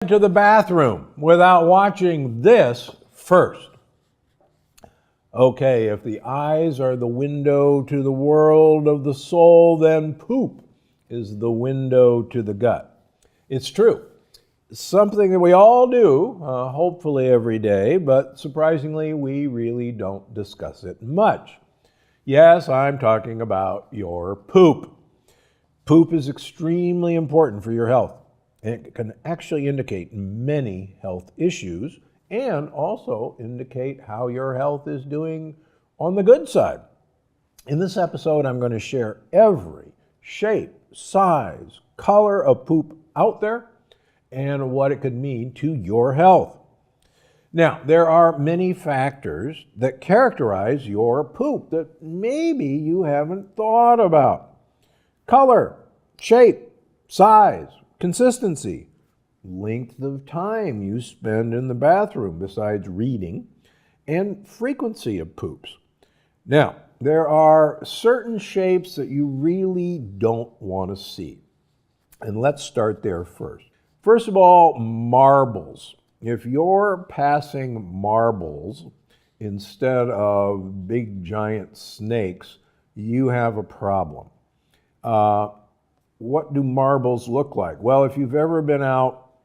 To the bathroom without watching this first. Okay, if the eyes are the window to the world of the soul, then poop is the window to the gut. It's true. Something that we all do, hopefully every day, but surprisingly, we really don't discuss it much. Yes, I'm talking about your poop. Poop is extremely important for your health. It can actually indicate many health issues and also indicate how your health is doing on the good side. In this episode, I'm going to share every shape, size, color of poop out there and what it could mean to your health. Now, there are many factors that characterize your poop that maybe you haven't thought about. Color, shape, size, consistency, length of time you spend in the bathroom besides reading, and frequency of poops. Now, there are certain shapes that you really don't want to see. And let's start there first. First of all, marbles. If you're passing marbles instead of big giant snakes, you have a problem. What do marbles look like? Well, if you've ever been out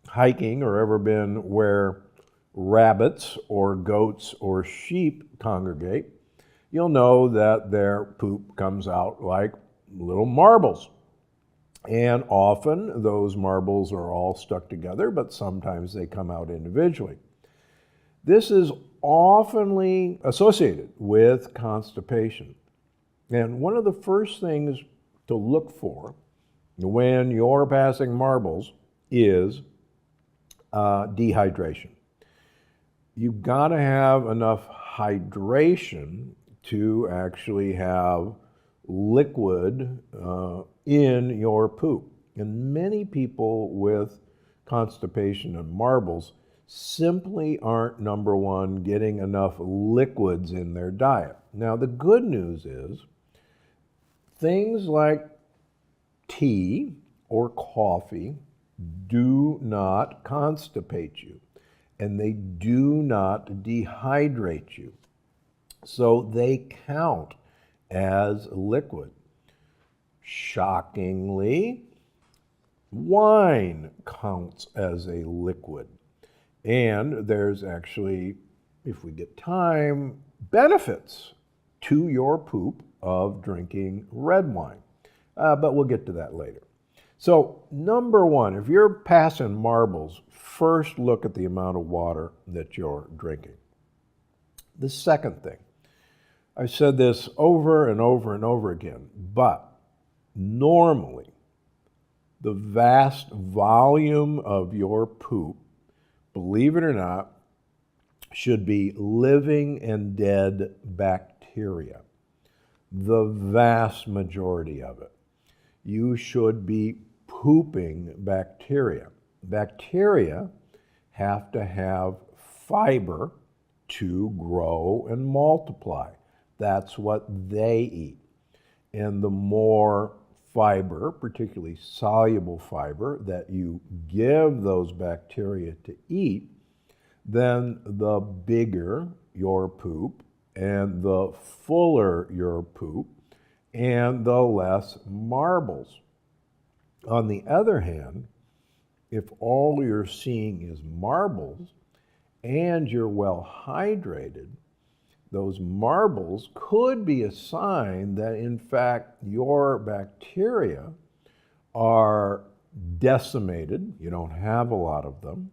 hiking or ever been where rabbits or goats or sheep congregate, you'll know that their poop comes out like little marbles. And often those marbles are all stuck together, but sometimes they come out individually. This is often associated with constipation. And one of the first things to look for when you're passing marbles is dehydration. You've got to have enough hydration to actually have liquid in your poop. And many people with constipation and marbles simply aren't, number one, getting enough liquids in their diet. Now, the good news is things like tea or coffee do not constipate you, and they do not dehydrate you. So they count as liquid. Shockingly, wine counts as a liquid. And there's actually, if we get time, benefits to your poop of drinking red wine. But we'll get to that later. So, number one, if you're passing marbles, first look at the amount of water that you're drinking. The second thing, I've said this over and over and over again, but normally the vast volume of your poop, believe it or not, should be living and dead bacteria. The vast majority of it. You should be pooping bacteria. Bacteria have to have fiber to grow and multiply. That's what they eat. And the more fiber, particularly soluble fiber, that you give those bacteria to eat, then the bigger your poop and the fuller your poop and the less marbles. On the other hand, if all you're seeing is marbles and you're well hydrated, those marbles could be a sign that in fact your bacteria are decimated. You don't have a lot of them,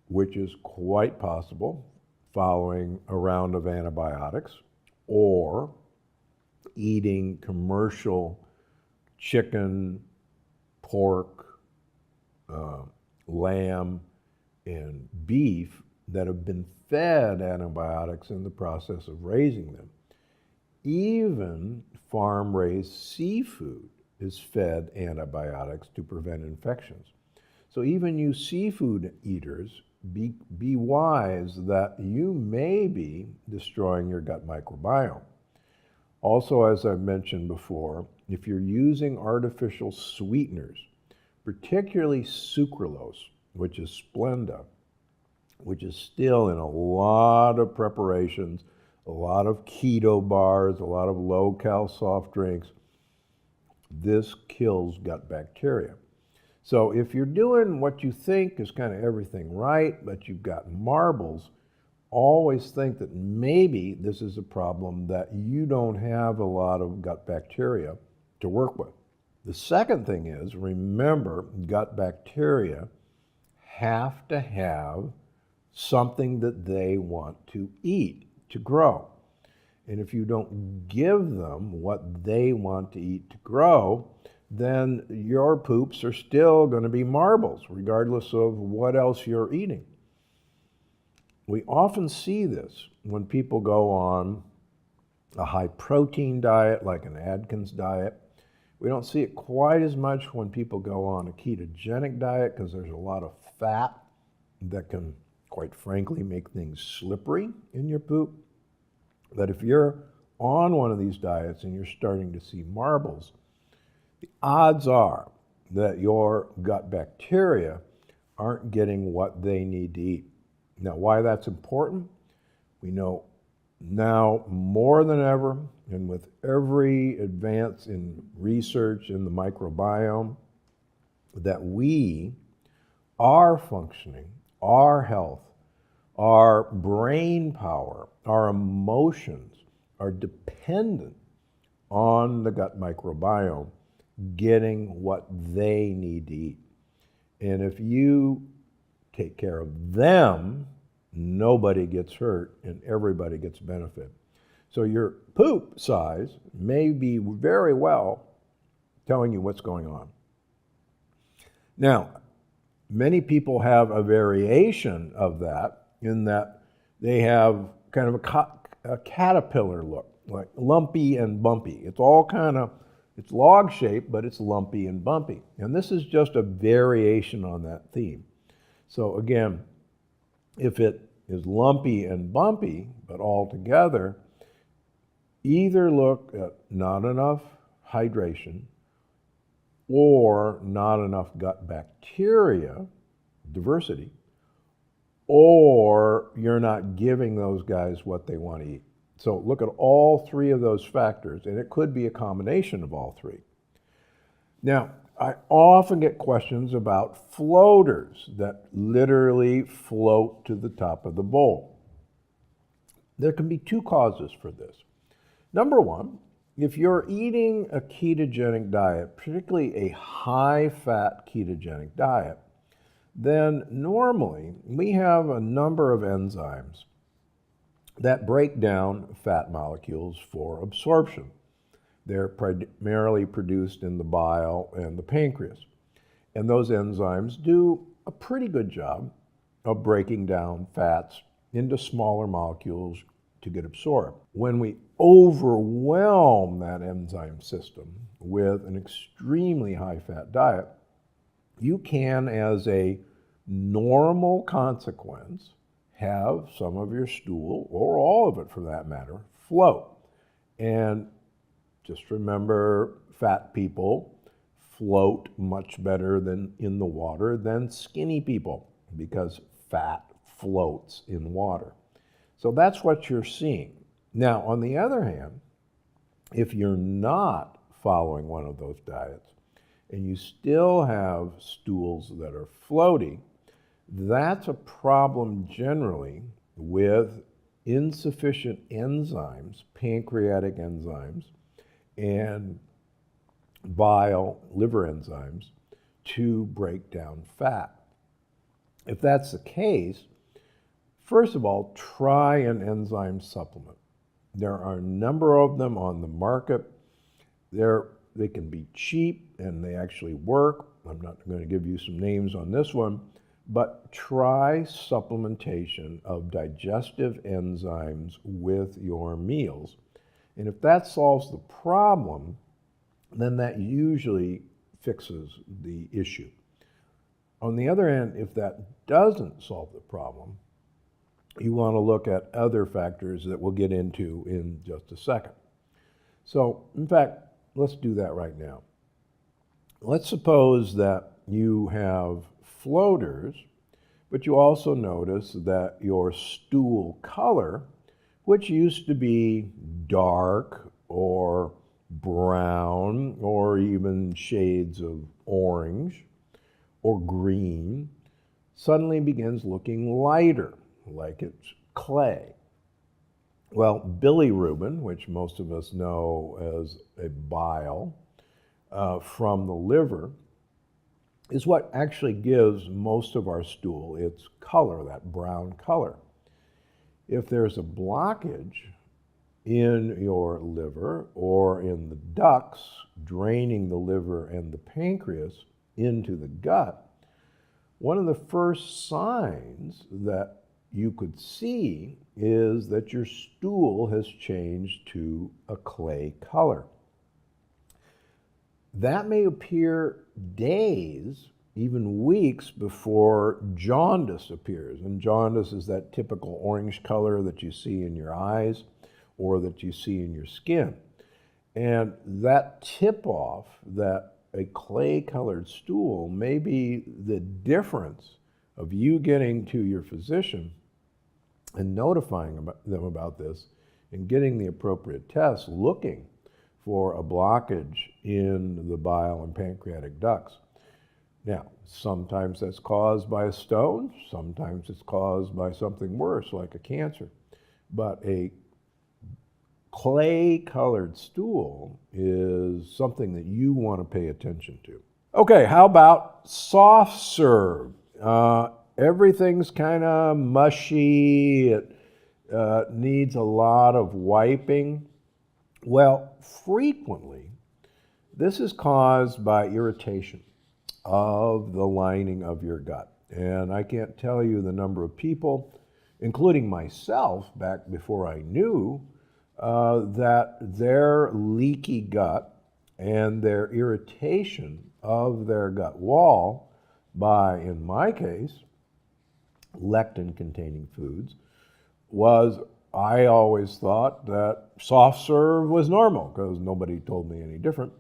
which is quite possible following a round of antibiotics or eating commercial chicken, pork, lamb, and beef that have been fed antibiotics in the process of raising them. Even farm-raised seafood is fed antibiotics to prevent infections. So even you seafood eaters, be wise that you may be destroying your gut microbiome. Also, as I've mentioned before, if you're using artificial sweeteners, particularly sucralose, which is Splenda, which is still in a lot of preparations, a lot of keto bars, a lot of low-cal soft drinks. This kills gut bacteria. So if you're doing what you think is kind of everything right, but you've got marbles, always think that maybe this is a problem that you don't have a lot of gut bacteria to work with. The second thing is, remember, gut bacteria have to have something that they want to eat to grow. And if you don't give them what they want to eat to grow, then your poops are still going to be marbles, regardless of what else you're eating. We often see this when people go on a high-protein diet, like an Atkins diet. We don't see it quite as much when people go on a ketogenic diet because there's a lot of fat that can, quite frankly, make things slippery in your poop. But if you're on one of these diets and you're starting to see marbles, the odds are that your gut bacteria aren't getting what they need to eat. Now, why that's important? We know now more than ever, and with every advance in research in the microbiome, that we, our functioning, our health, our brain power, our emotions are dependent on the gut microbiome getting what they need to eat. And if you take care of them, nobody gets hurt and everybody gets benefit. So your poop size may be very well telling you what's going on. Now, many people have a variation of that in that they have kind of a caterpillar look, like lumpy and bumpy. It's all kind of, it's log shaped, but it's lumpy and bumpy. And this is just a variation on that theme. So again, if it is lumpy and bumpy, but all together, either look at not enough hydration or not enough gut bacteria, diversity, or you're not giving those guys what they want to eat. So look at all three of those factors, and it could be a combination of all three. Now, I often get questions about floaters that literally float to the top of the bowl. There can be two causes for this. Number one, if you're eating a ketogenic diet, particularly a high-fat ketogenic diet, then normally we have a number of enzymes that break down fat molecules for absorption. They're primarily produced in the bile and the pancreas. And those enzymes do a pretty good job of breaking down fats into smaller molecules to get absorbed. When we overwhelm that enzyme system with an extremely high-fat diet, you can, as a normal consequence, have some of your stool, or all of it for that matter, float. And just remember, fat people float much better than in the water than skinny people, because fat floats in water. So that's what you're seeing. Now, on the other hand, if you're not following one of those diets and you still have stools that are floaty, that's a problem generally with insufficient enzymes, pancreatic enzymes, and bile, liver enzymes, to break down fat. If that's the case, first of all, try an enzyme supplement. There are a number of them on the market. They can be cheap and they actually work. I'm not going to give you some names on this one, but try supplementation of digestive enzymes with your meals. And if that solves the problem, then that usually fixes the issue. On the other hand, if that doesn't solve the problem, you want to look at other factors that we'll get into in just a second. So, in fact, let's do that right now. Let's suppose that you have floaters But you also notice that your stool color, which used to be dark or brown or even shades of orange or green, suddenly begins looking lighter, like it's clay. Well, bilirubin, which most of us know as a bile from the liver, is what actually gives most of our stool its color, that brown color. If there's a blockage in your liver or in the ducts draining the liver and the pancreas into the gut, one of the first signs that you could see is that your stool has changed to a clay color. That may appear days, even weeks, before jaundice appears. And jaundice is that typical orange color that you see in your eyes or that you see in your skin. And that tip-off, that a clay-colored stool, may be the difference of you getting to your physician and notifying them about this and getting the appropriate tests, looking for a blockage in the bile and pancreatic ducts. Now, sometimes that's caused by a stone, sometimes it's caused by something worse, like a cancer. But a clay-colored stool is something that you want to pay attention to. Okay, how about soft serve? Everything's kind of mushy. It needs a lot of wiping. Well, frequently, this is caused by irritation of the lining of your gut. And I can't tell you the number of people, including myself, back before I knew, that their leaky gut and their irritation of their gut wall by, in my case, lectin-containing foods, was, I always thought that soft serve was normal because nobody told me any different.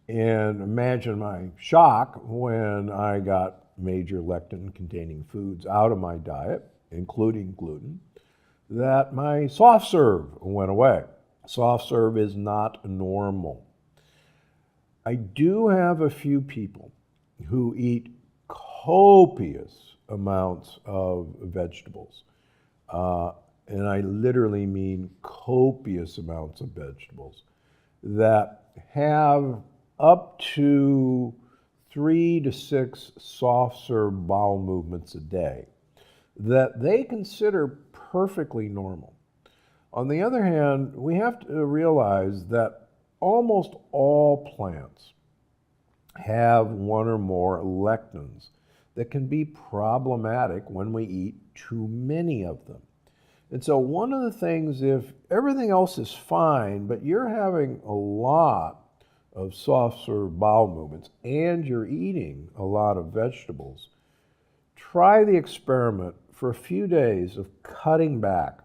And imagine my shock when I got major lectin-containing foods out of my diet, including gluten, that my soft serve went away. Soft serve is not normal. I do have a few people who eat copious amounts of vegetables. And I literally mean copious amounts of vegetables that have up to 3 to 6 soft serve bowel movements a day that they consider perfectly normal. On the other hand, we have to realize that almost all plants have one or more lectins that can be problematic when we eat too many of them. And so one of the things, if everything else is fine, but you're having a lot of soft serve bowel movements and you're eating a lot of vegetables, try the experiment for a few days of cutting back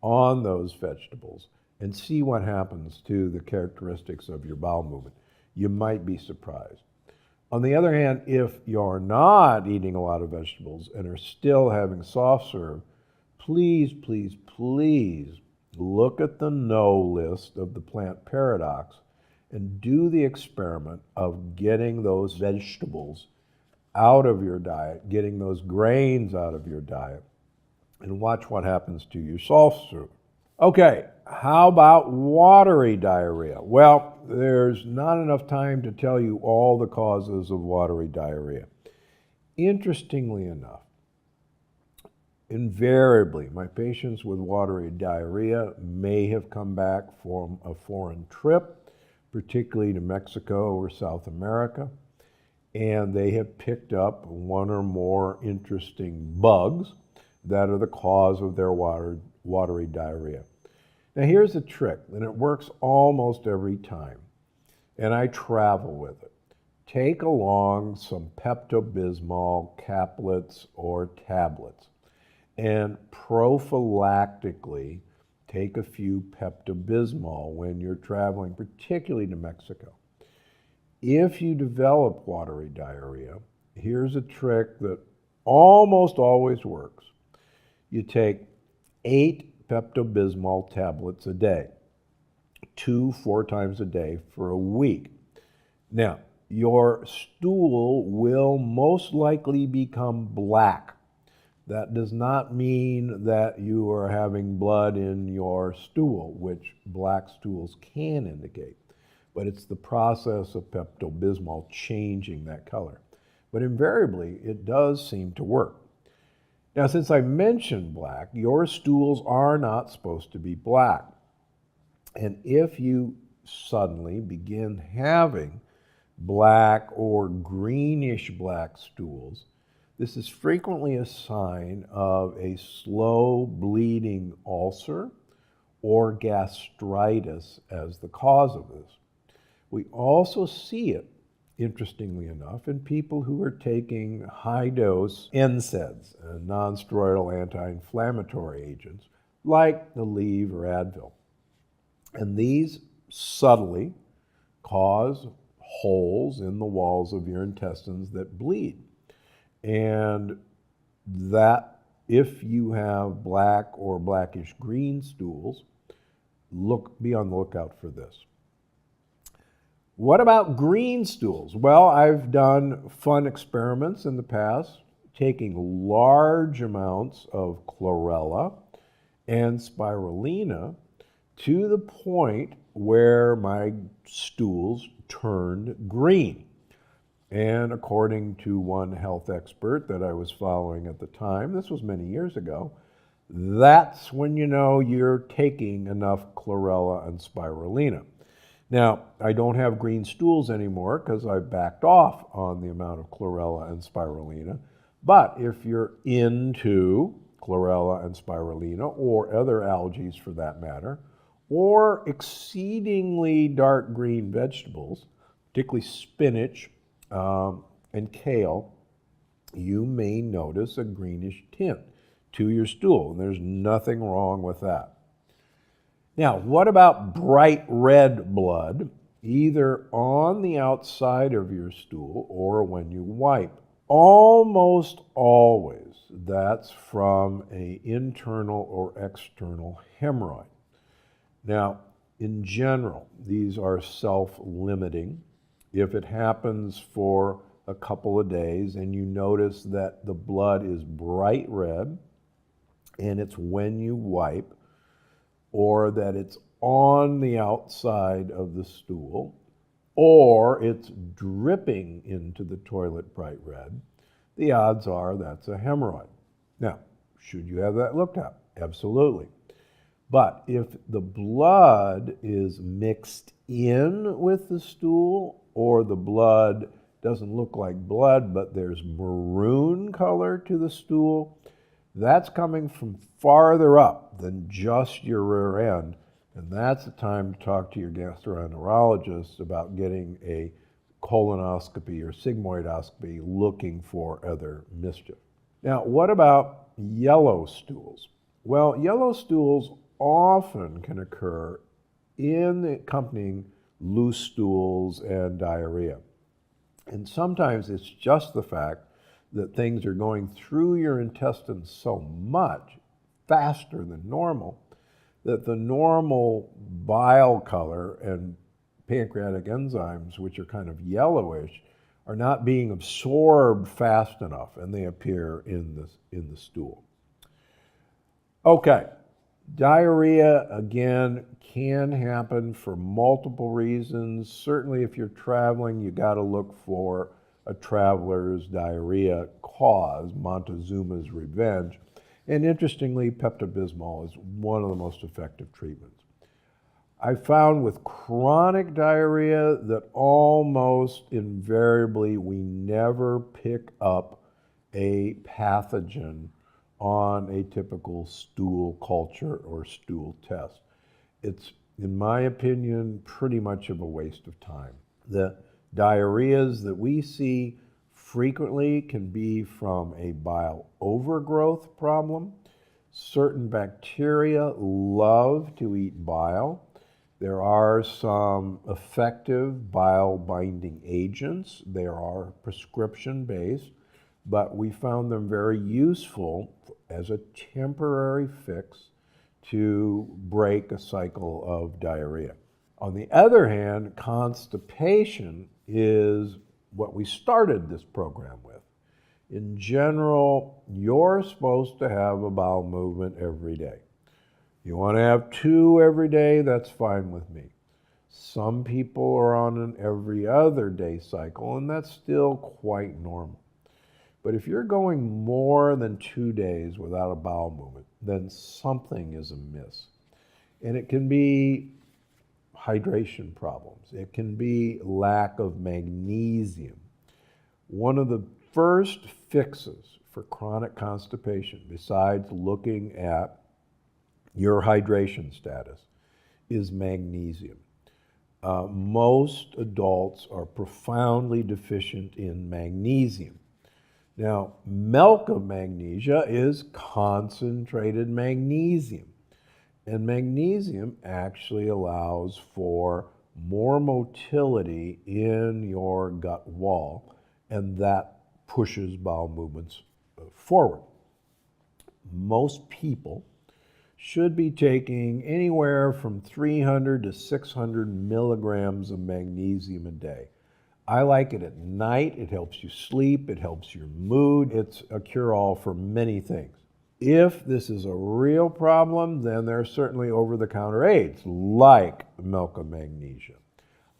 on those vegetables and see what happens to the characteristics of your bowel movement. You might be surprised. On the other hand, if you're not eating a lot of vegetables and are still having soft serve, please, please, please look at the no list of the plant paradox and do the experiment of getting those vegetables out of your diet, getting those grains out of your diet, and watch what happens to your soft serve. Okay, how about watery diarrhea? Well, there's not enough time to tell you all the causes of watery diarrhea. Interestingly enough, invariably, my patients with watery diarrhea may have come back from a foreign trip, particularly to Mexico or South America, and they have picked up one or more interesting bugs that are the cause of their watery diarrhea. Now here's the trick, and it works almost every time, and I travel with it. Take along some Pepto-Bismol caplets or tablets, and prophylactically take a few Pepto-Bismol when you're traveling, particularly to Mexico. If you develop watery diarrhea, here's a trick that almost always works. You take 8 Pepto-Bismol tablets a day, 4 times a day for a week. Now, your stool will most likely become black. That does not mean that you are having blood in your stool, which black stools can indicate. But it's the process of Pepto-Bismol changing that color. But invariably, it does seem to work. Now, since I mentioned black, your stools are not supposed to be black. And if you suddenly begin having black or greenish black stools, this is frequently a sign of a slow bleeding ulcer or gastritis as the cause of this. We also see it, interestingly enough, in people who are taking high-dose NSAIDs, non-steroidal anti-inflammatory agents, like Aleve or Advil. And these subtly cause holes in the walls of your intestines that bleed. And that, if you have black or blackish green stools, be on the lookout for this. What about green stools? Well, I've done fun experiments in the past, taking large amounts of chlorella and spirulina to the point where my stools turned green. And according to one health expert that I was following at the time, this was many years ago, that's when you know you're taking enough chlorella and spirulina. Now, I don't have green stools anymore because I backed off on the amount of chlorella and spirulina. But if you're into chlorella and spirulina, or other algae for that matter, or exceedingly dark green vegetables, particularly spinach and kale, you may notice a greenish tint to your stool, and there's nothing wrong with that. Now, what about bright red blood, either on the outside of your stool or when you wipe? Almost always, that's from an internal or external hemorrhoid. Now, in general, these are self-limiting. If it happens for a couple of days and you notice that the blood is bright red and it's when you wipe, or that it's on the outside of the stool, or it's dripping into the toilet bright red, the odds are that's a hemorrhoid. Now, should you have that looked at? Absolutely. But if the blood is mixed in with the stool, or the blood doesn't look like blood, but there's maroon color to the stool, that's coming from farther up than just your rear end. And that's the time to talk to your gastroenterologist about getting a colonoscopy or sigmoidoscopy looking for other mischief. Now, what about yellow stools? Well, yellow stools often can occur in accompanying loose stools and diarrhea. And sometimes it's just the fact that things are going through your intestines so much faster than normal that the normal bile color and pancreatic enzymes, which are kind of yellowish, are not being absorbed fast enough, and they appear in the stool. Okay, diarrhea, again, can happen for multiple reasons. Certainly if you're traveling, you got to look for a traveler's diarrhea cause, Montezuma's revenge. And interestingly, Pepto-Bismol is one of the most effective treatments. I found with chronic diarrhea that almost invariably we never pick up a pathogen on a typical stool culture or stool test. It's, in my opinion, pretty much of a waste of time. The diarrheas that we see frequently can be from a bile overgrowth problem. Certain bacteria love to eat bile. There are some effective bile binding agents. They are prescription based but we found them very useful as a temporary fix to break a cycle of diarrhea. On the other hand, constipation is what we started this program with. In general, you're supposed to have a bowel movement every day. You want to have 2 every day, that's fine with me. Some people are on an every other day cycle, and that's still quite normal. But if you're going more than 2 days without a bowel movement, then something is amiss. And it can be hydration problems. It can be lack of magnesium. One of the first fixes for chronic constipation, besides looking at your hydration status, is magnesium. Most adults are profoundly deficient in magnesium. Now, milk of magnesia is concentrated magnesium. And magnesium actually allows for more motility in your gut wall, and that pushes bowel movements forward. Most people should be taking anywhere from 300 to 600 milligrams of magnesium a day. I like it at night. It helps you sleep. It helps your mood. It's a cure-all for many things. If this is a real problem, then there are certainly over-the-counter aids like milk of magnesia.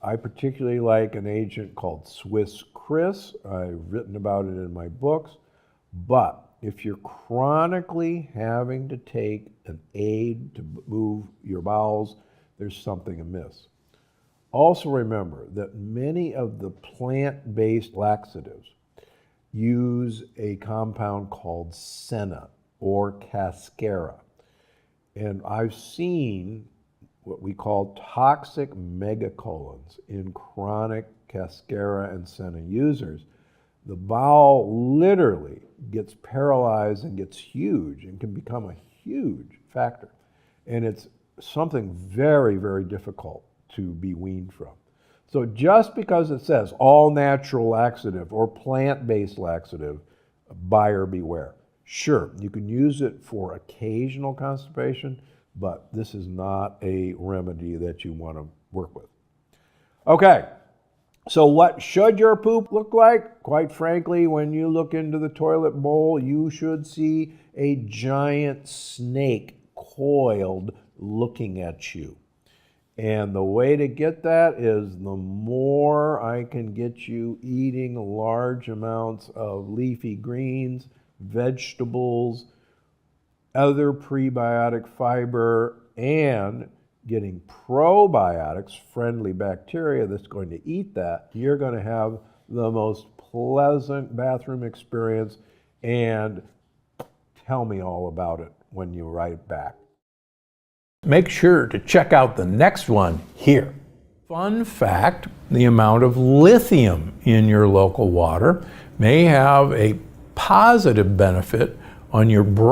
I particularly like an agent called Swiss Chris. I've written about it in my books. But if you're chronically having to take an aid to move your bowels, there's something amiss. Also remember that many of the plant-based laxatives use a compound called senna or cascara. And I've seen what we call toxic megacolons in chronic cascara and senna users. The bowel literally gets paralyzed and gets huge and can become a huge factor. And it's something very, very difficult to be weaned from. So just because it says all natural laxative or plant-based laxative, buyer beware. Sure, you can use it for occasional constipation, but this is not a remedy that you want to work with. Okay, so what should your poop look like? Quite frankly, when you look into the toilet bowl, you should see a giant snake coiled looking at you. And the way to get that is the more I can get you eating large amounts of leafy greens, vegetables, other prebiotic fiber, and getting probiotics, friendly bacteria that's going to eat that, you're going to have the most pleasant bathroom experience. And tell me all about it when you write back. Make sure to check out the next one here. Fun fact, the amount of lithium in your local water may have a positive benefit on your brain.